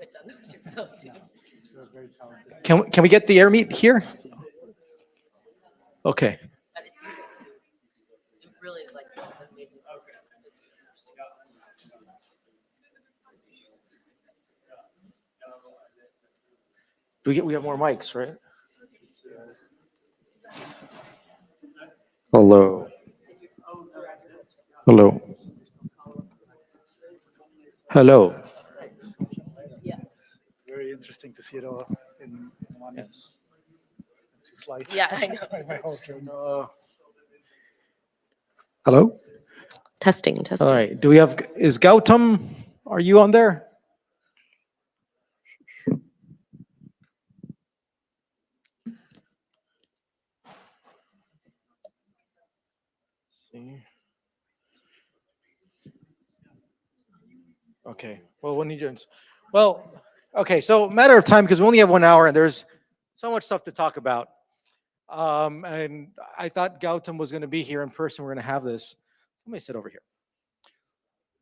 have done this yourself too. Can we get the air meet here? Okay. But it's easy. It really like amazing. We have more mics, right? Hello. Hello. Hello. Yes. It's very interesting to see it all in one two slides. Yeah, I know. My whole journey. Hello? Testing. All right. Do we have, is Gautam, are you on there? Okay. Well, when he joins. Well, okay. So matter of time, because we only have 1 hour and there's so much stuff to talk about. And I thought Gautam was going to be here in person. We're going to have this. Let me sit over here.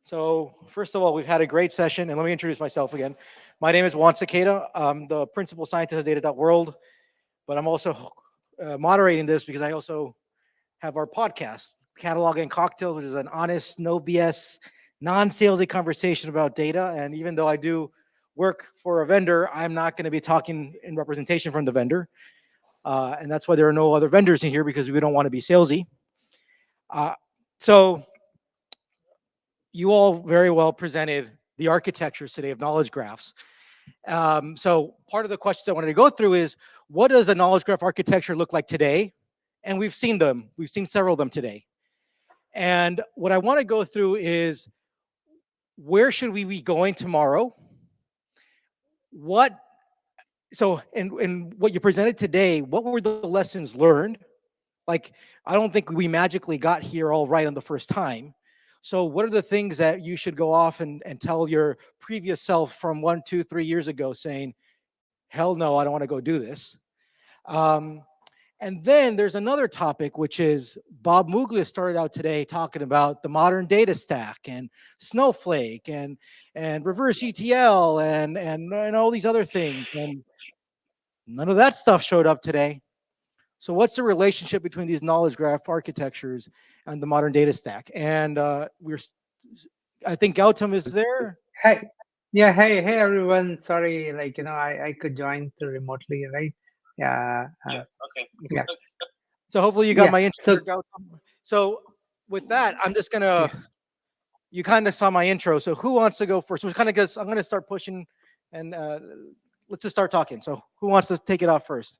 So first of all, we've had a great session, and let me introduce myself again. My name is Juan Sequeda. I'm the principal scientist at data.world, but I'm also moderating this because I also have our podcast, Catalog and Cocktails, which is an honest, no BS, non-salesy conversation about data. And even though I do work for a vendor, I'm not going to be talking in representation from the vendor. And that's why there are no other vendors in here, because we don't want to be salesy. So you all very well presented the architectures today of knowledge graphs. So part of the questions I wanted to go through is, what does a knowledge graph architecture look like today? And we've seen them. We've seen several of them today. And what I want to go through is, where should we be going tomorrow? What you presented today, what were the lessons learned? Like, I don't think we magically got here all right on the first time. So what are the things that you should go off and tell your previous self from 1, 2, 3 years ago, saying, hell no, I don't want to go do this. And then there's another topic, which is Bob Muglia started out today talking about the modern data stack and Snowflake and reverse ETL and all these other things. And none of that stuff showed up today. So what's the relationship between these knowledge graph architectures and the modern data stack? And I think Gautam is there. Hey, yeah, hey everyone. Sorry, I could join through remotely, right? Yeah. Okay. Yeah. So hopefully you got my intro. So, So with that, I'm just gonna. You kind of saw my intro. So who wants to go first? Which kind of goes. I'm gonna start pushing, and let's just start talking. So who wants to take it off first?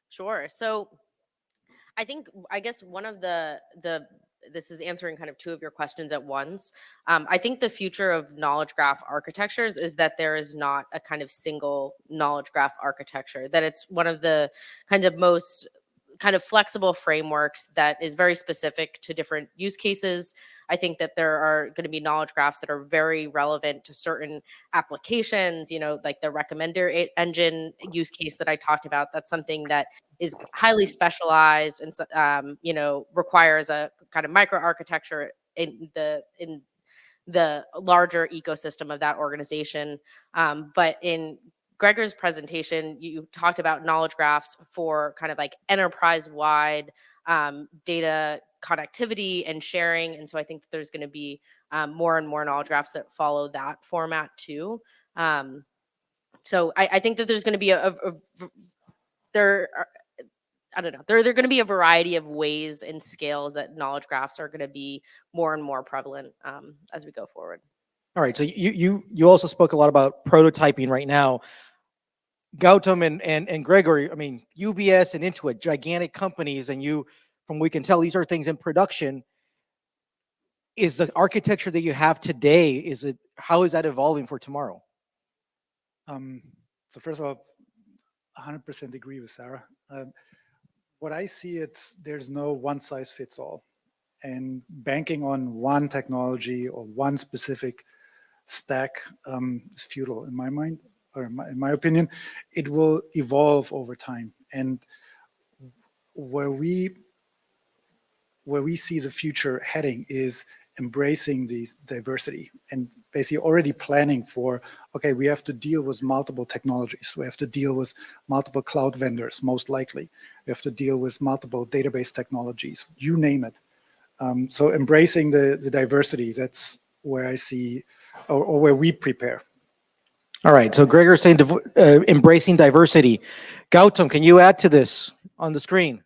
Sure. So I guess one of this is answering kind of two of your questions at once. I think the future of knowledge graph architectures is that there is not a kind of single knowledge graph architecture, that it's one of the kinds of most kind of flexible frameworks that is very specific to different use cases. I think that there are going to be knowledge graphs that are very relevant to certain applications, like the recommender engine use case that I talked about. That's something that is highly specialized and, requires a kind of microarchitecture in the larger ecosystem of that organization. But in Gregor's presentation, you talked about knowledge graphs for kind of like enterprise-wide data connectivity and sharing. And so I think that there's going to be more and more knowledge graphs that follow that format too. So I think that there's going to be there are going to be a variety of ways and scales that knowledge graphs are going to be more and more prevalent as we go forward. All right. So you also spoke a lot about prototyping right now. Gautam and Gregor, I mean, UBS and Intuit, gigantic companies, and from what we can tell, these are things in production. Is the architecture that you have today, how is that evolving for tomorrow? So first of all, 100% agree with Sarah. What I see, there's no one size fits all, and banking on one technology or one specific stack is futile in my mind, or in my opinion. It will evolve over time, and where we see the future heading is embracing these diversity and basically already planning for, okay, we have to deal with multiple technologies. We have to deal with multiple cloud vendors, most likely. We have to deal with multiple database technologies, you name it. So embracing the diversity, that's where I see, or where we prepare. All right, so Gregor's saying embracing diversity. Gautam, can you add to this on the screen?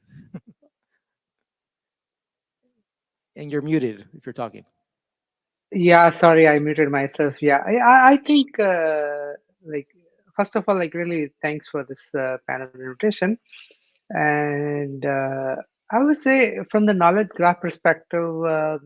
And you're muted if you're talking. Yeah, sorry, I muted myself. Yeah, I think like first of all, like really thanks for this panel invitation. And I would say from the knowledge graph perspective,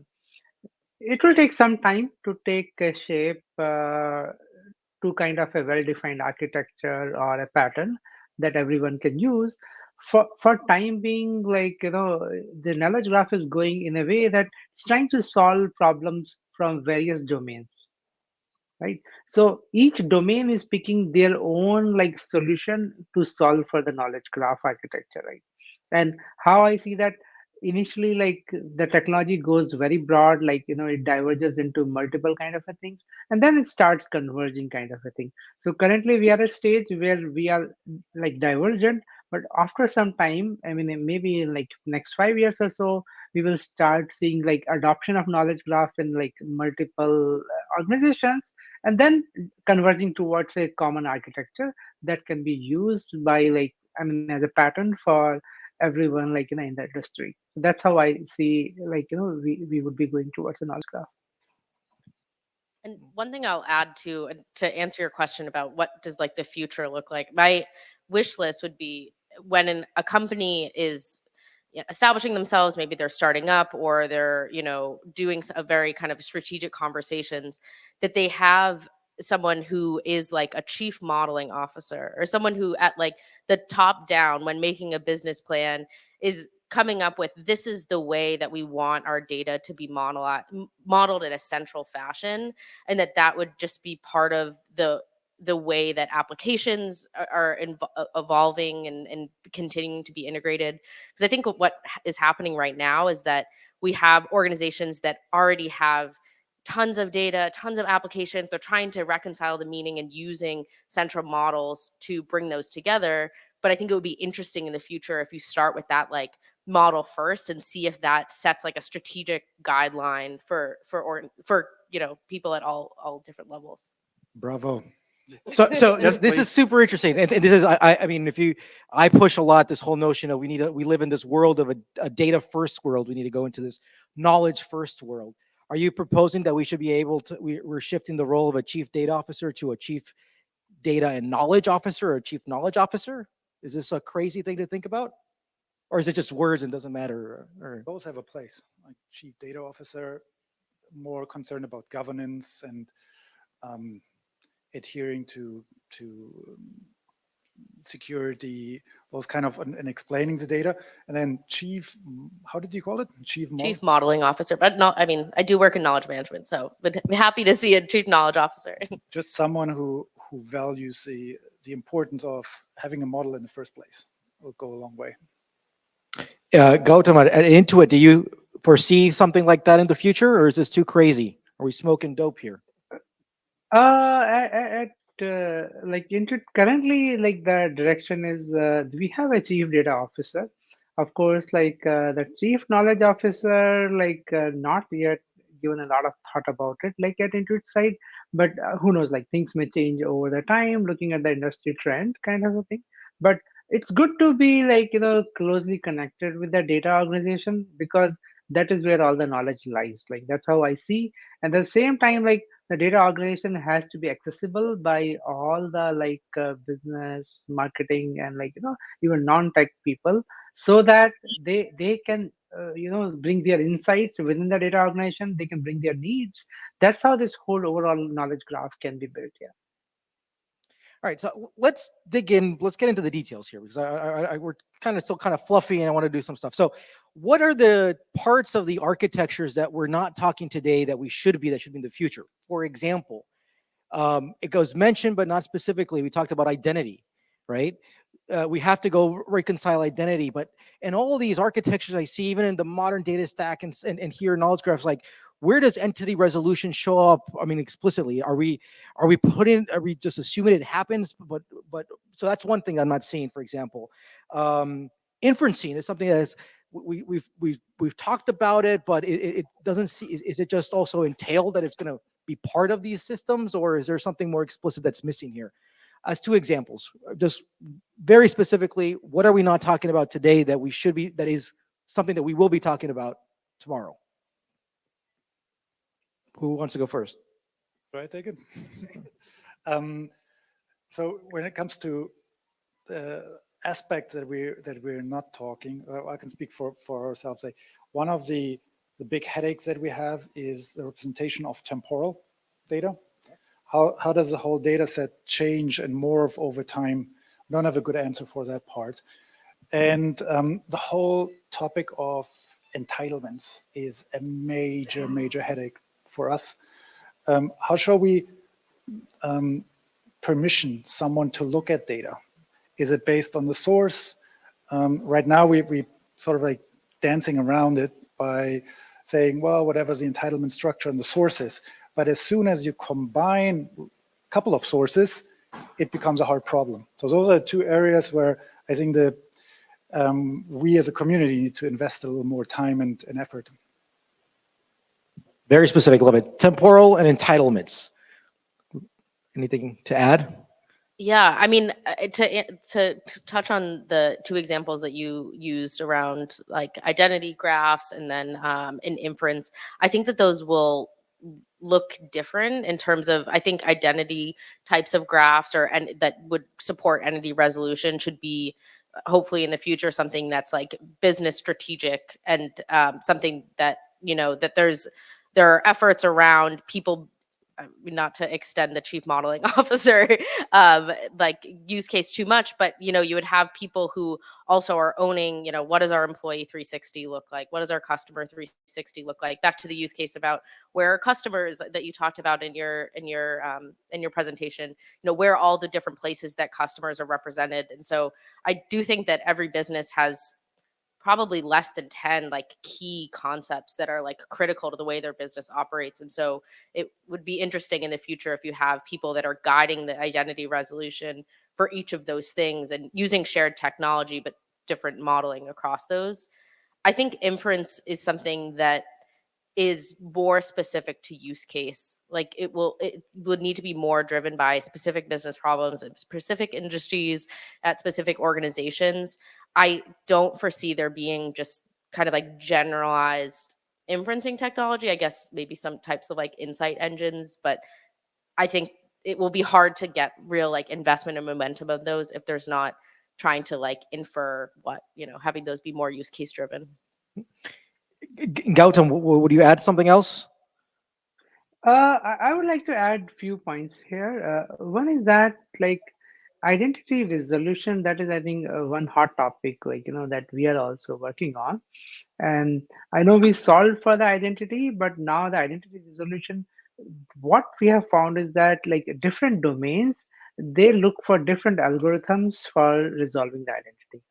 it will take some time to take shape to kind of a well-defined architecture or a pattern that everyone can use. For time being, like, the knowledge graph is going in a way that it's trying to solve problems from various domains, right? So each domain is picking their own like solution to solve for the knowledge graph architecture, right? And how I see that, initially, like, the technology goes very broad, like, it diverges into multiple kind of a things, and then it starts converging kind of a thing. So currently we are at a stage where we are like divergent, but after some time, I mean, maybe in like next 5 years or so, we will start seeing like adoption of knowledge graph in like multiple organizations, and then converging towards a common architecture that can be used by, like, I mean, as a pattern for everyone, like, in the industry. That's how I see, like, we would be going towards a knowledge graph. And one thing I'll add to answer your question about what does like the future look like, my wish list would be when a company is establishing themselves, maybe they're starting up or they're doing a very kind of strategic conversations, that they have someone who is like a chief modeling officer or someone who at like the top down when making a business plan is coming up with, this is the way that we want our data to be modeled in a central fashion, and that would just be part of the way that applications are evolving and continuing to be integrated. Because I think what is happening right now is that we have organizations that already have tons of data, tons of applications. They're trying to reconcile the meaning and using central models to bring those together. But I think it would be interesting in the future if you start with that like model first and see if that sets like a strategic guideline for people at all different levels. Bravo. So this is super interesting, and this is I mean, I push a lot this whole notion of we live in this world of a data first world. We need to go into this knowledge first world. Are you proposing that we should be able to we're shifting the role of a chief data officer to a chief data and knowledge officer or a chief knowledge officer? Is this a crazy thing to think about, or is it just words and doesn't matter? Or Both have a place. Like chief data officer, more concerned about governance and adhering to security, those kind of, and explaining the data. And then chief, how did you call it? Chief modeling officer, but not, I mean, I do work in knowledge management, so would be happy to see a chief knowledge officer. Just someone who values the importance of having a model in the first place will go a long way. Gautam, at Intuit, do you foresee something like that in the future, or is this too crazy? Are we smoking dope here? Like Intuit currently, like the direction is we have a chief data officer. Of course, like the chief knowledge officer, like not yet given a lot of thought about it, like at Intuit side, but who knows, like things may change over the time, looking at the industry trend kind of a thing. But it's good to be like, closely connected with the data organization, because that is where all the knowledge lies. Like that's how I see. And at the same time, like the data organization has to be accessible by all the like business, marketing, and like even non-tech people, so that they can bring their insights within the data organization. They can bring their needs. That's how this whole overall knowledge graph can be built. Yeah. All right, so let's dig in. Let's get into the details here, because we're still kind of fluffy, and I want to do some stuff. So, what are the parts of the architectures that we're not talking today that should be in the future? For example, it goes mentioned, but not specifically. We talked about identity, right? We have to go reconcile identity, but in all of these architectures I see, even in the modern data stack and here knowledge graphs, like where does entity resolution show up? I mean, explicitly, are we just assuming it happens? But so that's one thing I'm not seeing, for example. Inferencing is something that is, we've talked about it, but it doesn't see, is it just also entailed that it's going to be part of these systems, or is there something more explicit that's missing here? As two examples, just very specifically, what are we not talking about today that we should be, that is something that we will be talking about tomorrow? Who wants to go first? Do I take it? So when it comes to aspects that we're not talking, I can speak for ourselves. Like, one of the big headaches that we have is the representation of temporal data. How does the whole data set change and morph over time? I don't have a good answer for that part. And the whole topic of entitlements is a major headache for us. How shall we permission someone to look at data? Is it based on the source? Right now, we sort of like dancing around it by saying, well, whatever the entitlement structure and the sources. But as soon as you combine a couple of sources, it becomes a hard problem. So those are two areas where I think that we as a community need to invest a little more time and effort. Very specific, love it. Temporal and entitlements. Anything to add? Yeah, I mean, to touch on the two examples that you used around like identity graphs and then in inference, I think that those will look different in terms of, I think identity types of graphs and that would support entity resolution should be hopefully in the future something that's like business strategic and something that, you know, that there are efforts around people, not to extend the chief modeling officer like use case too much, but you know, you would have people who also are owning, you know, what does our employee 360 look like? What does our customer 360 look like? Back to the use case about where customers that you talked about in your presentation, you know, where all the different places that customers are represented. And so I do think that every business has probably less than 10 like key concepts that are like critical to the way their business operates. And so it would be interesting in the future if you have people that are guiding the identity resolution for each of those things and using shared technology, but different modeling across those. I think inference is something that is more specific to use case. Like it would need to be more driven by specific business problems and specific industries at specific organizations. I don't foresee there being just kind of like generalized inferencing technology. I guess maybe some types of like insight engines, but I think it will be hard to get real like investment and momentum of those if there's not trying to like infer what, you know, having those be more use case driven. Gautam, would you add something else? I would like to add few points here. One is that like identity resolution, that is, I think, one hot topic, like, you know, that we are also working on. And I know we solved for the identity, but now the identity resolution, what we have found is that like different domains, they look for different algorithms for resolving the identity.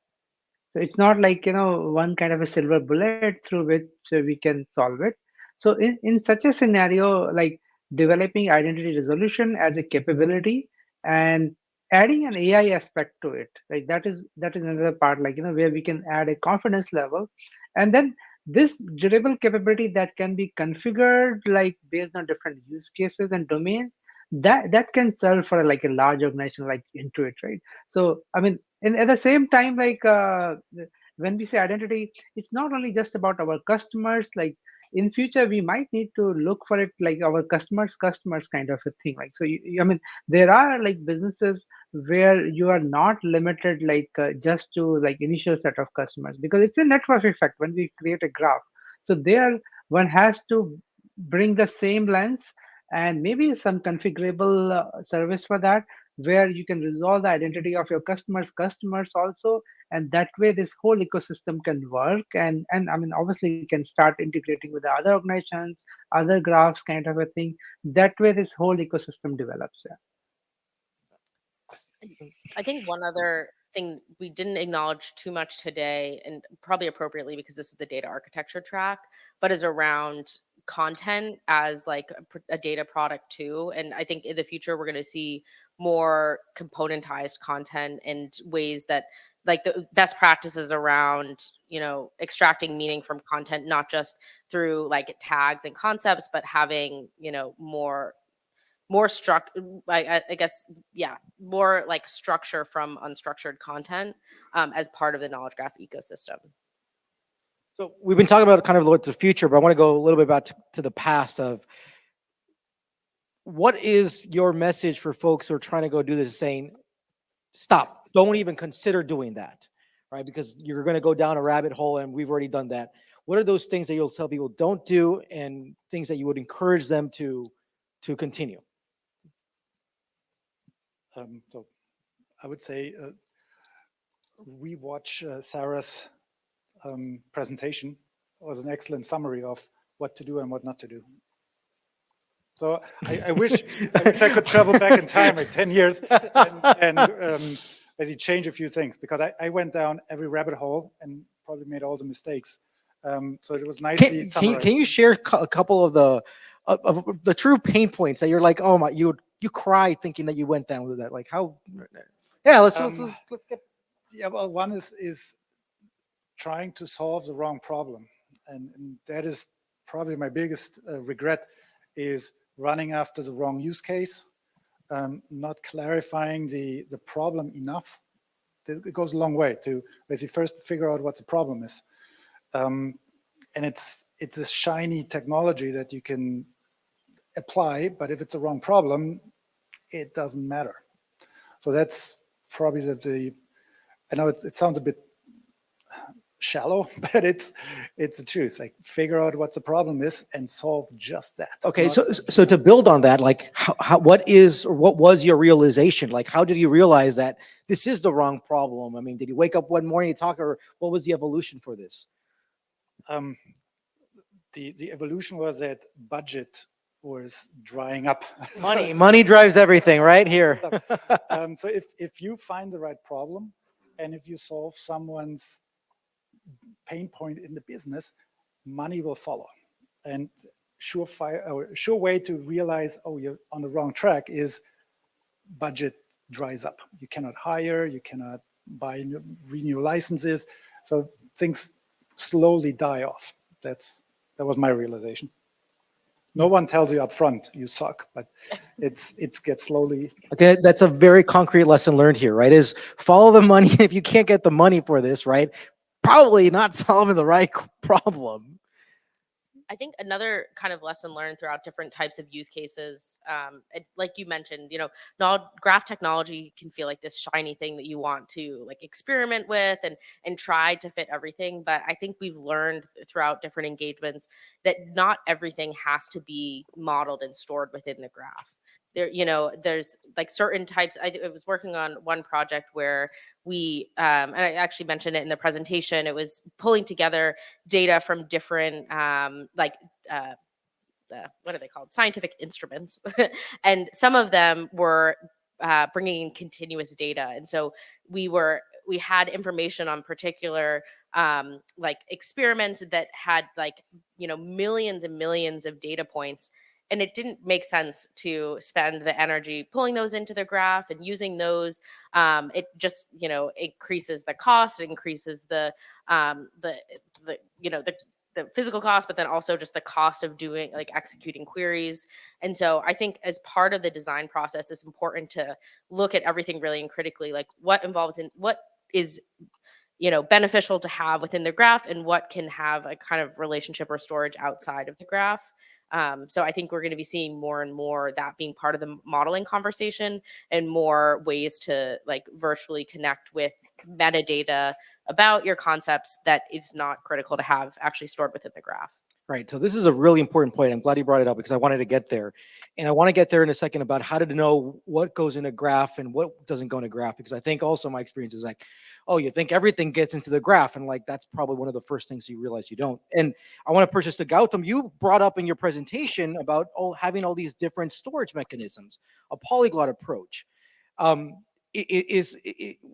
So it's not like, you know, one kind of a silver bullet through which we can solve it. So in such a scenario, like developing identity resolution as a capability and adding an AI aspect to it, like that is another part, like, you know, where we can add a confidence level. And then this durable capability that can be configured like based on different use cases and domains, that can serve for like a large organization like Intuit, right? So I mean, and at the same time, like when we say identity, it's not only just about our customers. Like in future, we might need to look for it like our customers kind of a thing. Like so, I mean, there are like businesses where you are not limited like just to like initial set of customers, because it's a network effect when we create a graph. So there, one has to bring the same lens and maybe some configurable service for that, where you can resolve the identity of your customers also, and that way this whole ecosystem can work. And I mean, obviously you can start integrating with the other organizations, other graphs kind of a thing. That way this whole ecosystem develops. I think one other thing we didn't acknowledge too much today, and probably appropriately because this is the data architecture track, but is around content as like a data product too. And I think in the future we're going to see more componentized content and ways that like the best practices around, you know, extracting meaning from content, not just through like tags and concepts, but having, you know, more I guess, yeah, more like structure from unstructured content as part of the knowledge graph ecosystem. So we've been talking about kind of what the future, but I want to go a little bit about to the past of what is your message for folks who are trying to go do this, saying, stop, don't even consider doing that, right? Because you're going to go down a rabbit hole, and we've already done that. What are those things that you'll tell people don't do, and things that you would encourage them to continue? So I would say rewatch Sarah's presentation. It was an excellent summary of what to do and what not to do. So I wish I could travel back in time like 10 years and basically change a few things, because I went down every rabbit hole and probably made all the mistakes. So it was nicely summarized. Can you share a couple of the true pain points that you're like, oh my, you cry thinking that you went down with that? Like how? Yeah, let's get. Yeah, well, one is trying to solve the wrong problem, and that is probably my biggest regret, is running after the wrong use case, not clarifying the problem enough. It goes a long way to basically first figure out what the problem is, and it's a shiny technology that you can apply, but if it's a wrong problem, it doesn't matter. So that's probably the I know it sounds a bit shallow, but it's the truth. Like, figure out what the problem is and solve just that. Okay, so to build on that, like what was your realization? Like, how did you realize that this is the wrong problem? I mean, did you wake up one morning and talk, or what was the evolution for this? The evolution was that budget was drying up. Money drives everything, right here. So if you find the right problem, and if you solve someone's pain point in the business, money will follow. And sure way to realize, oh, you're on the wrong track is budget dries up. You cannot hire, you cannot renew licenses. So things slowly die off. That was my realization. No one tells you up front you suck, but it gets slowly. Okay, that's a very concrete lesson learned here, right? Is follow the money. If you can't get the money for this, right, probably not solving the right problem. I think another kind of lesson learned throughout different types of use cases, like you mentioned, you know, graph technology can feel like this shiny thing that you want to like experiment with and try to fit everything. But I think we've learned throughout different engagements that not everything has to be modeled and stored within the graph. There, you know, there's like certain types. I was working on one project where we, and I actually mentioned it in the presentation, it was pulling together data from different, what are they called? Scientific instruments. And some of them were bringing in continuous data. And so we had information on particular like experiments that had like, you know, millions and millions of data points. And it didn't make sense to spend the energy pulling those into the graph and using those. It just, you know, increases the cost, it increases the physical cost, but then also just the cost of doing like executing queries. And so I think as part of the design process, it's important to look at everything really and critically, like what is, you know, beneficial to have within the graph and what can have a kind of relationship or storage outside of the graph. So I think we're going to be seeing more and more that being part of the modeling conversation, and more ways to like virtually connect with metadata about your concepts that is not critical to have actually stored within the graph. Right. So this is a really important point. I'm glad you brought it up, because I wanted to get there. And I want to get there in a second about how to know what goes in a graph and what doesn't go in a graph. Because I think also my experience is like, oh, you think everything gets into the graph. And like, that's probably one of the first things you realize you don't. And I want to purchase to Gautam, you brought up in your presentation about having all these different storage mechanisms, a polyglot approach.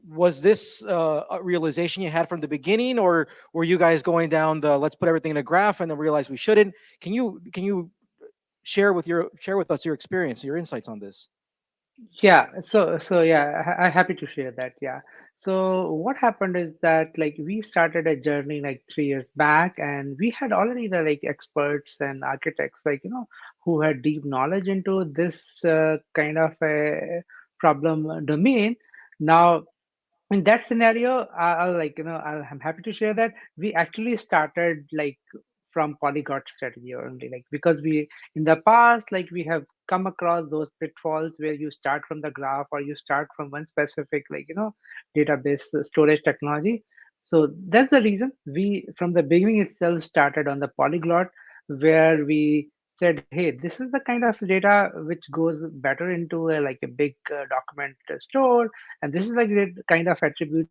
was this a realization you had from the beginning, or were you guys going down the let's put everything in a graph and then realize we shouldn't? Can you share with us your experience, your insights on this? Yeah, so yeah, I'm happy to share that. Yeah. So what happened is that like we started a journey like 3 years back, and we had already the like experts and architects like who had deep knowledge into this kind of a problem domain. Now in that scenario, I'll like I'm happy to share that we actually started like from polyglot strategy only, like because we in the past like we have come across those pitfalls where you start from the graph or you start from one specific like database storage technology. So that's the reason we from the beginning itself started on the polyglot, where we said, hey, this is the kind of data which goes better into like a big document store, and this is like the kind of attributes which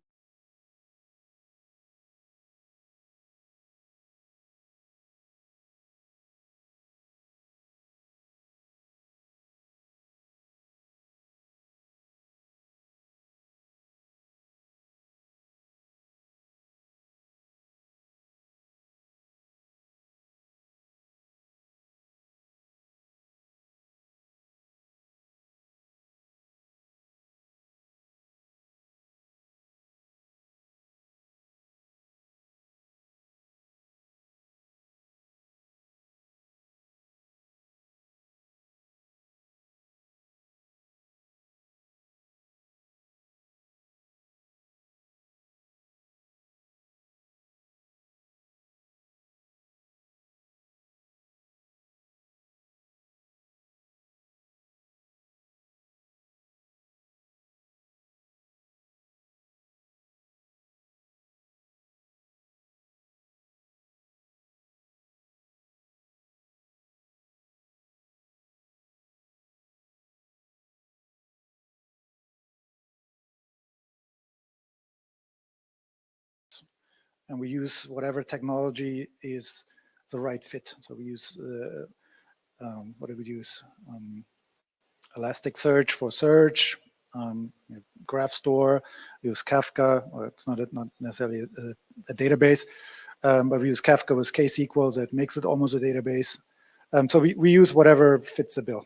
we can use to build a database. So and we use whatever technology is the right fit. So we use what do we use? Elasticsearch for search, Graph Store. We use Kafka, or it's not necessarily a database, but we use Kafka with KSQL that makes it almost a database. So we use whatever fits the bill.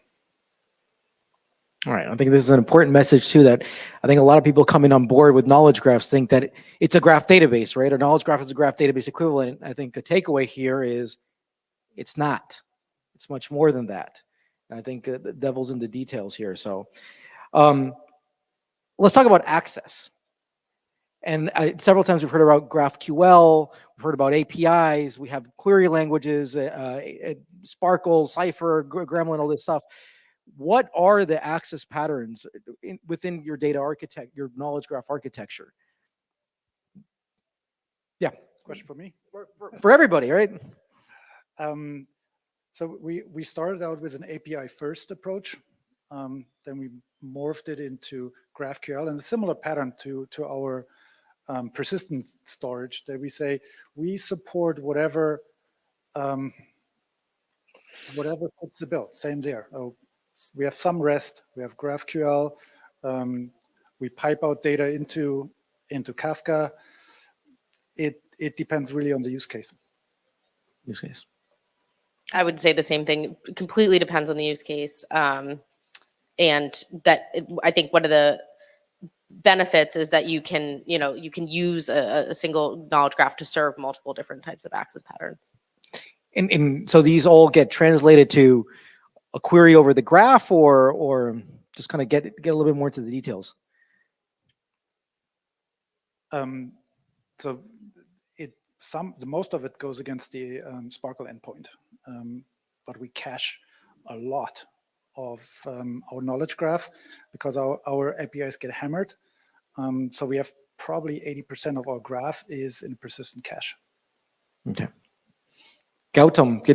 All right. I think this is an important message too, that I think a lot of people coming on board with knowledge graphs think that it's a graph database, right? A knowledge graph is a graph database equivalent. I think a takeaway here is it's not. It's much more than that. And I think the devil's in the details here. So let's talk about access. And several times we've heard about GraphQL, we've heard about APIs, we have query languages, Sparkle, Cypher, Gremlin, all this stuff. What are the access patterns within your data architect, your knowledge graph architecture? Yeah. Question for me? For everybody, right? So we started out with an API first approach. Then we morphed it into GraphQL, and a similar pattern to our persistence storage, that we say we support whatever fits the bill. Same there. We have some REST, we have GraphQL, we pipe out data into Kafka. It depends really on the use case. Use case. I would say the same thing. It completely depends on the use case. And that I think one of the benefits is that you can use a single knowledge graph to serve multiple different types of access patterns. And so these all get translated to a query over the graph, or just kind of get a little bit more into the details? So the most of it goes against the Sparkle endpoint, but we cache a lot of our knowledge graph because our APIs get hammered. So we have probably 80% of our graph is in persistent cache. Okay. Gautam,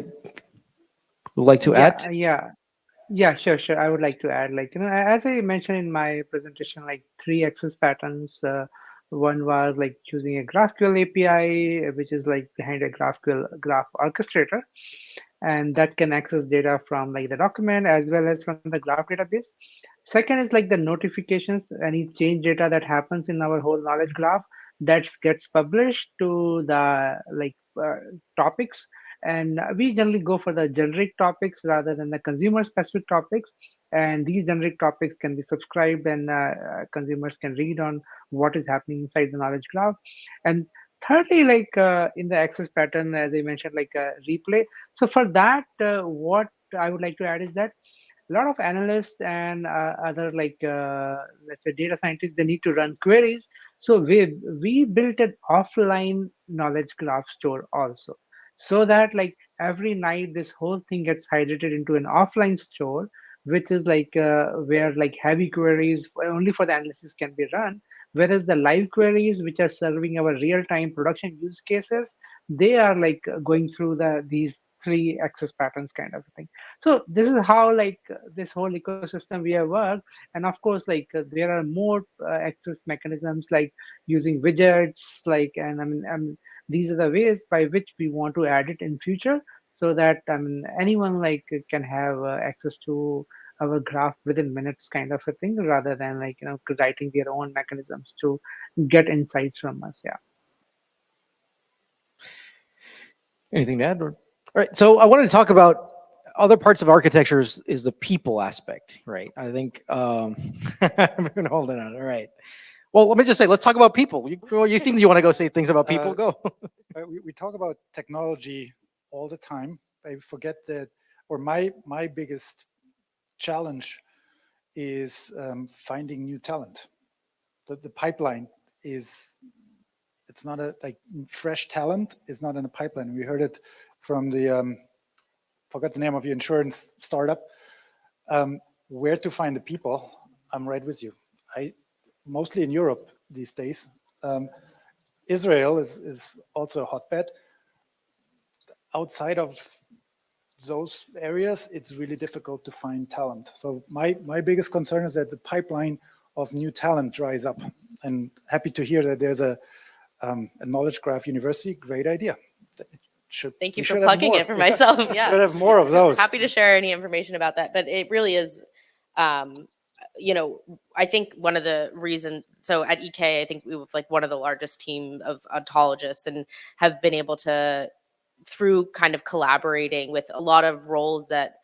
would like to add? Yeah, sure. I would like to add, like, as I mentioned in my presentation, like 3 access patterns. One was like choosing a GraphQL API, which is like behind a GraphQL graph orchestrator, and that can access data from like the document as well as from the graph database. Second is like the notifications, any change data that happens in our whole knowledge graph that gets published to the topics. And we generally go for the generic topics rather than the consumer specific topics. And these generic topics can be subscribed, and consumers can read on what is happening inside the knowledge graph. And thirdly, in the access pattern, as I mentioned, replay. So for that, what I would like to add is that a lot of analysts and other let's say data scientists, they need to run queries. So we built an offline knowledge graph store also, so that like every night this whole thing gets hydrated into an offline store, which is where like heavy queries only for the analysis can be run, whereas the live queries which are serving our real-time production use cases, they are going through these three access patterns kind of thing. So this is how this whole ecosystem we have worked. And of course there are more access mechanisms like using widgets, and these are the ways by which we want to add it in future, so that anyone can have access to our graph within minutes kind of a thing, rather than writing their own mechanisms to get insights from us. Yeah. Anything to add? All right. So I wanted to talk about other parts of architectures is the people aspect, right? I think I've been holding on. All right. Well, let me just say, let's talk about people. You seem you want to go say things about people. Go. We talk about technology all the time. I forget that, or my biggest challenge is finding new talent. The pipeline is, it's not fresh talent is not in a pipeline. We heard it from the, forgot the name of your insurance startup. Where to find the people? I'm right with you. Mostly in Europe these days. Israel is also a hotbed. Outside of those areas, it's really difficult to find talent. So my biggest concern is that the pipeline of new talent dries up. And happy to hear that there's a knowledge graph university. Great idea. Thank you for plugging it for myself. Yeah, should have more of those. Happy to share any information about that, but it really is. I think one of the reasons, so at EK, I think we have one of the largest team of ontologists, and have been able to, through kind of collaborating with a lot of roles that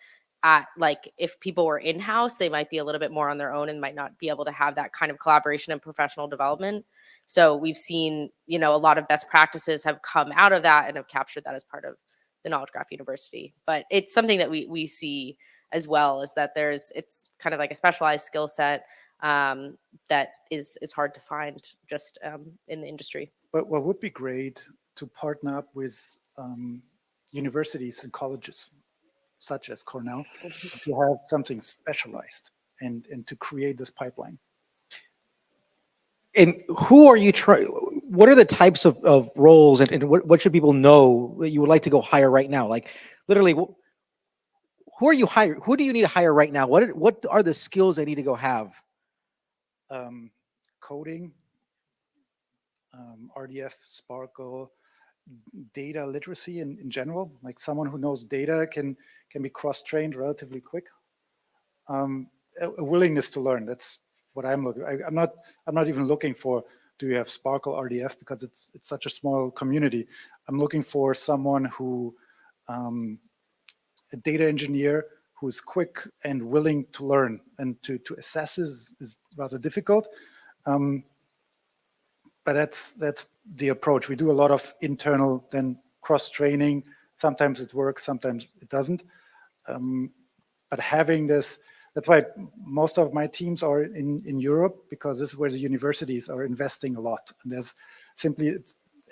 if people were in-house, they might be a little bit more on their own and might not be able to have that kind of collaboration and professional development. So we've seen, a lot of best practices have come out of that and have captured that as part of the Knowledge Graph University. But it's something that we see as well, is that it's kind of like a specialized skill set that is hard to find just in the industry. But what would be great to partner up with universities and colleges, such as Cornell, to have something specialized and to create this pipeline. And who are you trying? What are the types of roles, and what should people know that you would like to go hire right now? Like literally, who are you hiring? Who do you need to hire right now? What are the skills they need to go have? Coding, RDF, Sparkle, data literacy in general. Like someone who knows data can be cross-trained relatively quick. A willingness to learn. That's what I'm looking. I'm not even looking for, do you have Sparkle RDF, because it's such a small community. I'm looking for someone who, a data engineer who's quick and willing to learn, and to assess is rather difficult. But that's the approach. We do a lot of internal, then cross-training. Sometimes it works, sometimes it doesn't. But having this, that's why most of my teams are in Europe, because this is where the universities are investing a lot. And there's simply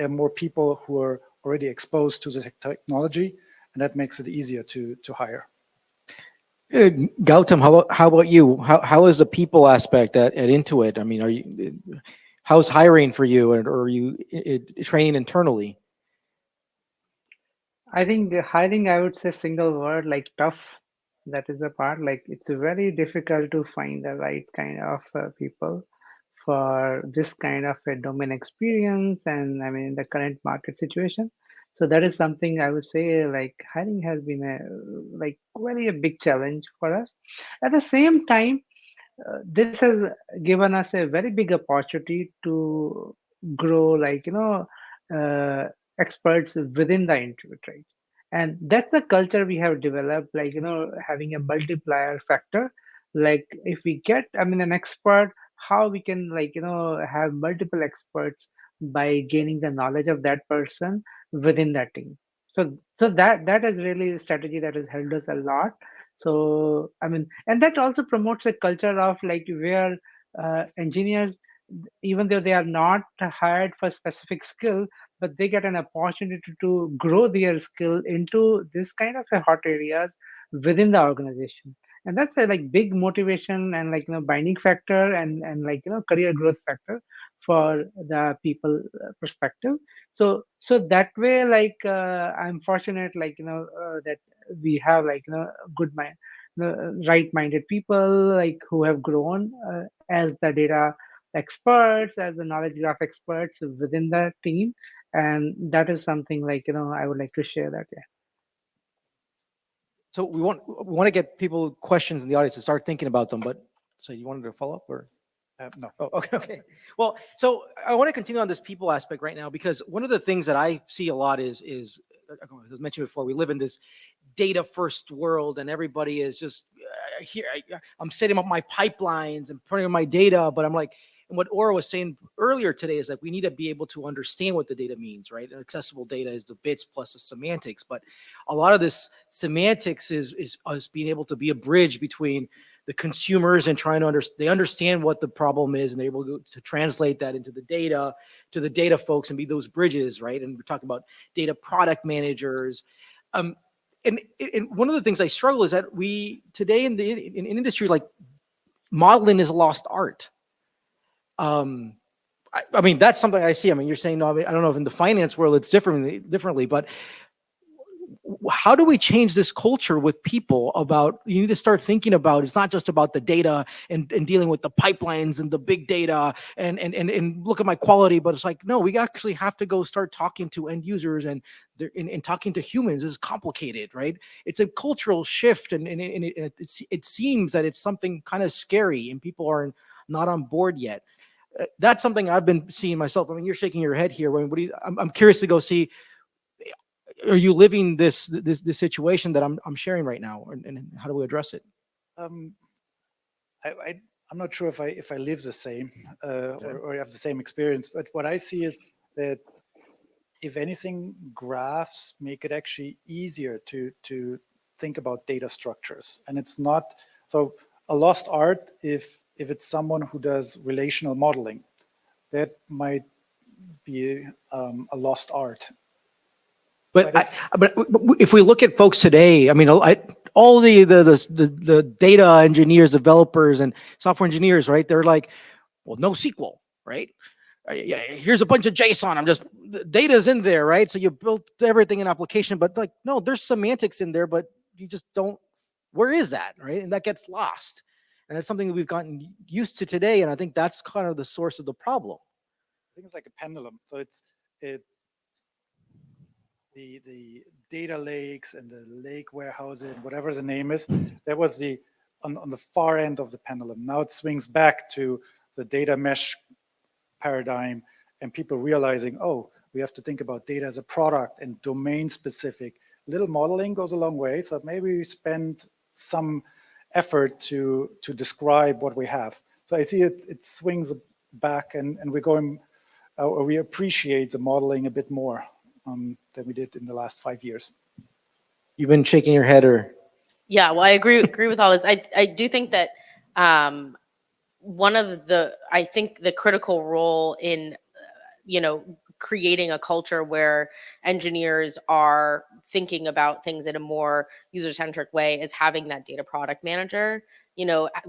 more people who are already exposed to the technology, and that makes it easier to hire. Gautam, how about you? How is the people aspect at Intuit? I mean, how's hiring for you, or are you training internally? I think hiring, I would say single word, like tough. That is the part. Like it's very difficult to find the right kind of people for this kind of a domain experience, and I mean the current market situation. So that is something I would say, like hiring has been a very a big challenge for us. At the same time, this has given us a very big opportunity to grow, experts within the institute, right? And that's the culture we have developed, having a multiplier factor. Like if we get, I mean, an expert, how we can, have multiple experts by gaining the knowledge of that person within that team. So that is really a strategy that has helped us a lot. So I mean, and that also promotes a culture of where engineers, even though they are not hired for specific skill, but they get an opportunity to grow their skill into this kind of a hot areas within the organization. And that's a big motivation and binding factor and career growth factor for the people perspective. So that way, I'm fortunate, that we have good mind, right-minded people who have grown as the data experts, as the knowledge graph experts within the team. And that is something I would like to share that. Yeah. So we want to get people questions in the audience to start thinking about them. But so you wanted to follow up or? No. Oh, okay. Well, so I want to continue on this people aspect right now, because one of the things that I see a lot is as I mentioned before, we live in this data first world, and everybody is just here. I'm setting up my pipelines and putting in my data, but I'm like, and what Ora was saying earlier today is that we need to be able to understand what the data means, right? And accessible data is the bits plus the semantics, but a lot of this semantics is us being able to be a bridge between the consumers and trying to they understand what the problem is, and they're able to translate that into the data to the data folks and be those bridges, right? And we're talking about data product managers. And one of the things I struggle is that we today in industry, like modeling is a lost art. I mean, that's something I see. I mean, you're saying, no, I don't know if in the finance world it's differently, but how do we change this culture with people about, you need to start thinking about, it's not just about the data and dealing with the pipelines and the big data and look at my quality, but it's like, no, we actually have to go start talking to end users and talking to humans is complicated, right? It's a cultural shift, and it seems that it's something kind of scary and people are not on board yet. That's something I've been seeing myself. I mean, you're shaking your head here. What do you, I'm curious to go see, are you living this situation that I'm sharing right now, and how do we address it? I'm not sure if I live the same or have the same experience, but what I see is that if anything, graphs make it actually easier to think about data structures, and it's not so a lost art if it's someone who does relational modeling. That might be a lost art. But if we look at folks today, I mean, all the data engineers, developers, and software engineers, right? They're like, well, no SQL, right? Yeah, here's a bunch of JSON. The data's in there, right? So you built everything in application, but like, no, there's semantics in there, but you just don't. Where is that, right? And that gets lost, and it's something that we've gotten used to today. And I think that's kind of the source of the problem. I think it's like a pendulum. So the data lakes and the lake warehousing, whatever the name is, that was on the far end of the pendulum. Now it swings back to the data mesh paradigm, and people realizing, oh, we have to think about data as a product and domain specific. Little modeling goes a long way. So maybe we spend some effort to describe what we have. So I see it swings back, and we're going, or we appreciate the modeling a bit more than we did in the last 5 years. You've been shaking your head, or? Yeah, well, I agree with all this. I do think that I think the critical role in creating a culture where engineers are thinking about things in a more user-centric way is having that data product manager,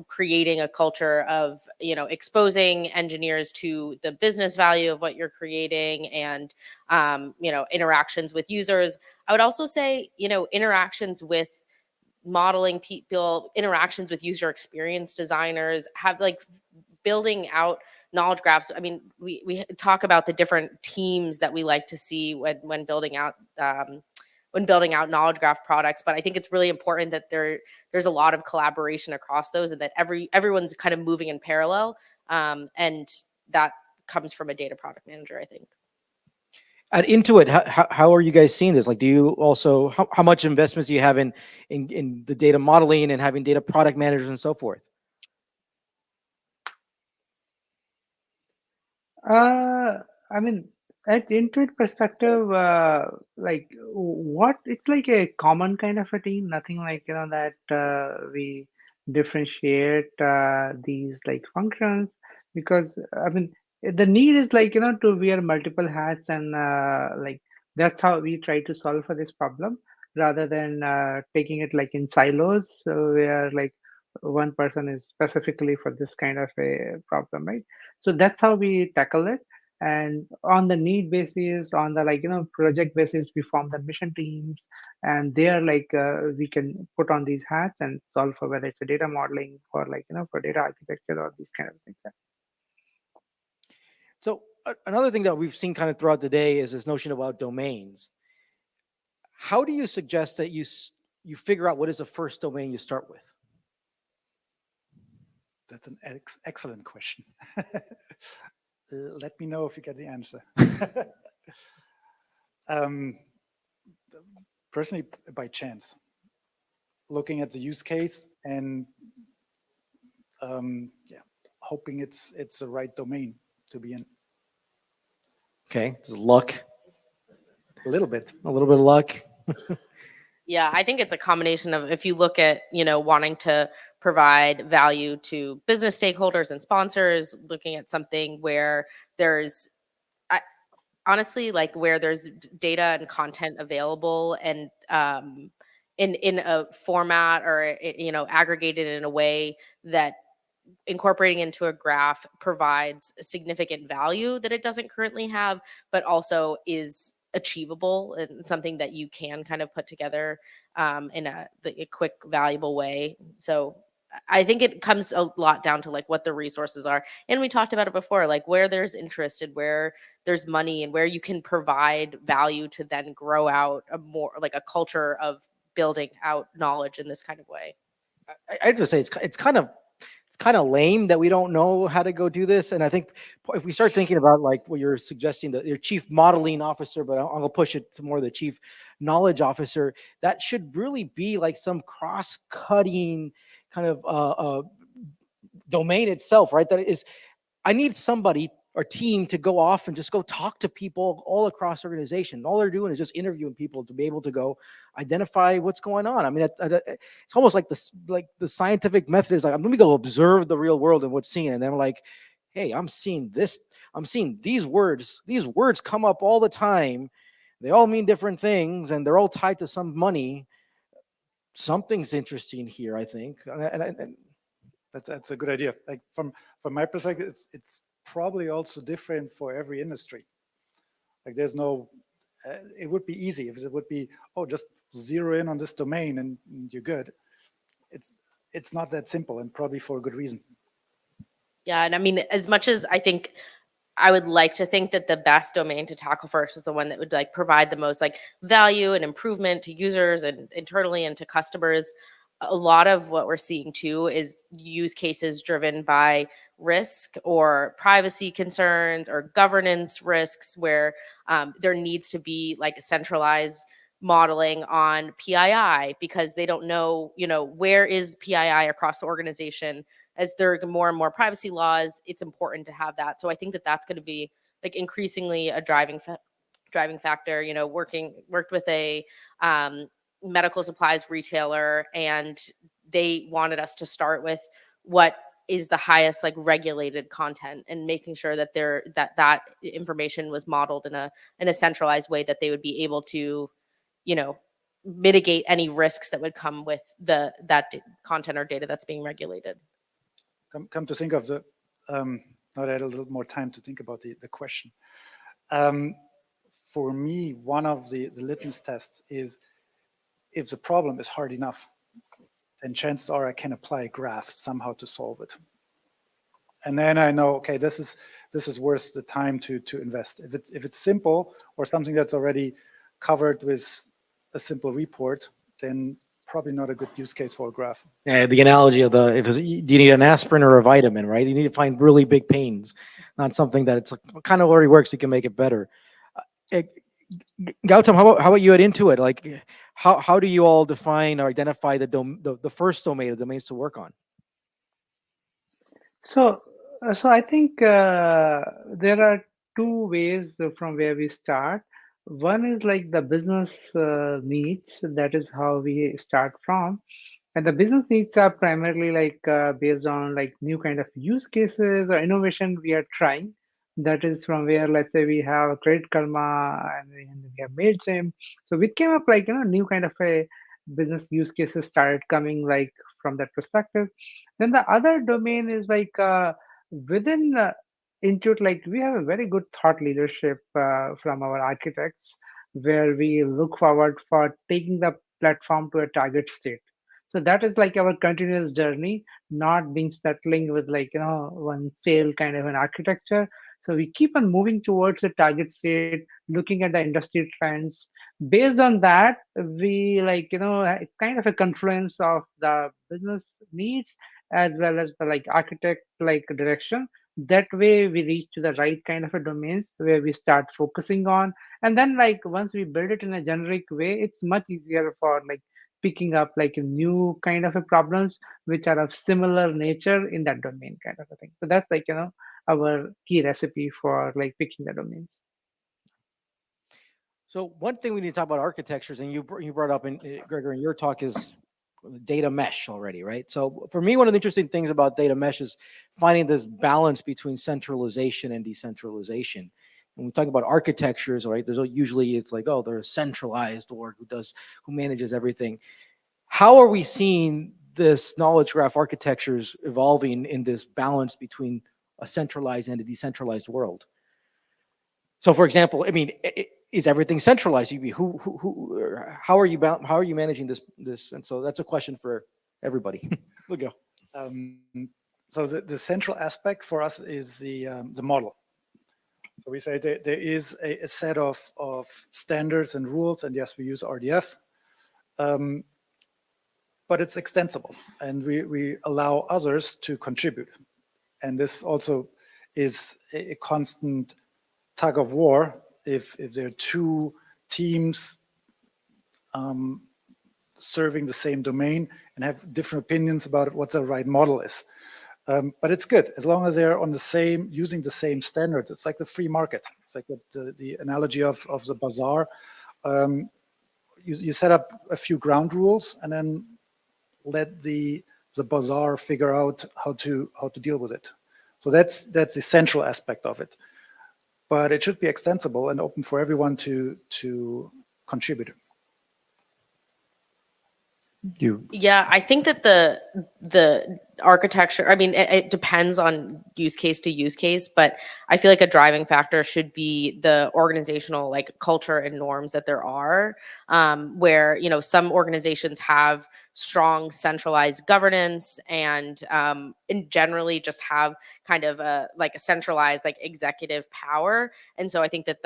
creating a culture of, exposing engineers to the business value of what you're creating, and, interactions with users. I would also say, interactions with modeling people, interactions with user experience designers, have building out knowledge graphs. I mean, we talk about the different teams that we like to see when building out when building out knowledge graph products. But I think it's really important that there's a lot of collaboration across those, and that everyone's kind of moving in parallel. And that comes from a data product manager, I think. At Intuit, how are you guys seeing this? Like, do you also, how much investments do you have in the data modeling and having data product managers and so forth? I mean, at Intuit perspective, like what it's like a common kind of a team, nothing like that we differentiate these like functions, because I mean the need is like to wear multiple hats, and like that's how we try to solve for this problem, rather than taking it like in silos, so where like one person is specifically for this kind of a problem, right? So that's how we tackle it. And on the need basis, on the like project basis, we form the mission teams, and there like we can put on these hats and solve for whether it's a data modeling or like for data architecture or these kind of things. So another thing that we've seen kind of throughout the day is this notion about domains. How do you suggest that you figure out what is the first domain you start with? That's an excellent question. Let me know if you get the answer. Personally, by chance, looking at the use case and hoping it's the right domain to be in. Okay, just luck. A little bit of luck. Yeah, I think it's a combination of, if you look at, wanting to provide value to business stakeholders and sponsors, looking at something where there's honestly, like where there's data and content available, and in a format, or aggregated in a way that incorporating into a graph provides significant value that it doesn't currently have, but also is achievable and something that you can kind of put together in a quick, valuable way. So I think it comes a lot down to like what the resources are. And we talked about it before, like where there's interest and where there's money and where you can provide value to then grow out a more like a culture of building out knowledge in this kind of way. I just say it's kind of lame that we don't know how to go do this. And I think if we start thinking about like what you're suggesting, that your chief modeling officer, but I'm gonna push it to more the chief knowledge officer, that should really be like some cross-cutting kind of domain itself, right? That is, I need somebody or team to go off and just go talk to people all across the organization. All they're doing is just interviewing people to be able to go identify what's going on. I mean, it's almost like this, like the scientific method is like, let me go observe the real world and what's seen. And then like, hey, I'm seeing this. I'm seeing these words. These words come up all the time. They all mean different things, and they're all tied to some money. Something's interesting here, I think. And that's a good idea. Like from my perspective, it's probably also different for every industry. Like there's no, it would be easy if it would be, oh, just zero in on this domain and you're good. It's not that simple, and probably for a good reason. Yeah, and I mean, as much as I think I would like to think that the best domain to tackle first is the one that would like provide the most like value and improvement to users and internally and to customers. A lot of what we're seeing too is use cases driven by risk or privacy concerns or governance risks, where there needs to be like a centralized modeling on PII, because they don't know, where is PII across the organization. As there are more and more privacy laws, it's important to have that. So I think that that's going to be like increasingly a driving factor. Worked with a medical supplies retailer, and they wanted us to start with what is the highest like regulated content, and making sure that that information was modeled in a centralized way that they would be able to, mitigate any risks that would come with that content or data that's being regulated. Come to think of the, now that I had a little more time to think about the question. For me, one of the litmus tests is, if the problem is hard enough, then chances are I can apply a graph somehow to solve it. And then I know, okay, this is worth the time to invest. If it's simple or something that's already covered with a simple report, then probably not a good use case for a graph. Yeah, the analogy of do you need an aspirin or a vitamin, right? You need to find really big pains, not something that it's like, kind of already works. You can make it better. Gautam, how about you at Intuit? Like, how do you all define or identify the first domain, the domains to work on? So, so I think there are two ways from where we start. One is like the business needs. That is how we start from. And the business needs are primarily like based on like new kind of use cases or innovation we are trying. That is from where, let's say, we have Credit Karma and we have MailChimp. So we came up like, new kind of a business use cases started coming like from that perspective. Then the other domain is like within Intuit, like we have a very good thought leadership from our architects where we look forward for taking the platform to a target state. So that is like our continuous journey, not being settling with like, one sale kind of an architecture. So we keep on moving towards the target state, looking at the industry trends. Based on that, we like, it's kind of a confluence of the business needs as well as the like architect like direction. That way we reach to the right kind of a domains where we start focusing on. And then like once we build it in a generic way, it's much easier for like picking up like a new kind of a problems which are of similar nature in that domain kind of a thing. So that's like, our key recipe for like picking the domains. So one thing we need to talk about architectures, and you brought up in Gregor in your talk, is data mesh already, right? So for me, one of the interesting things about data mesh is finding this balance between centralization and decentralization. When we talk about architectures, right, there's usually it's like, oh, they're a centralized org who manages everything. How are we seeing this knowledge graph architectures evolving in this balance between a centralized and a decentralized world? So, for example, I mean, is everything centralized? How are you managing this? And so that's a question for everybody. We'll go. So the central aspect for us is the model. So we say there is a set of standards and rules, and yes, we use RDF, but it's extensible, and we allow others to contribute. And this also is a constant tug of war if there are two teams serving the same domain and have different opinions about what the right model is. But it's good as long as they're on using the same standards. It's like the free market. It's like the analogy of the bazaar. You set up a few ground rules and then let the bazaar figure out how to deal with it. So that's the central aspect of it. But it should be extensible and open for everyone to contribute. Yeah, I think that the architecture, I mean, it depends on use case to use case, but I feel like a driving factor should be the organizational like culture and norms that there are, where, some organizations have strong centralized governance and generally just have kind of a centralized like executive power. And so I think that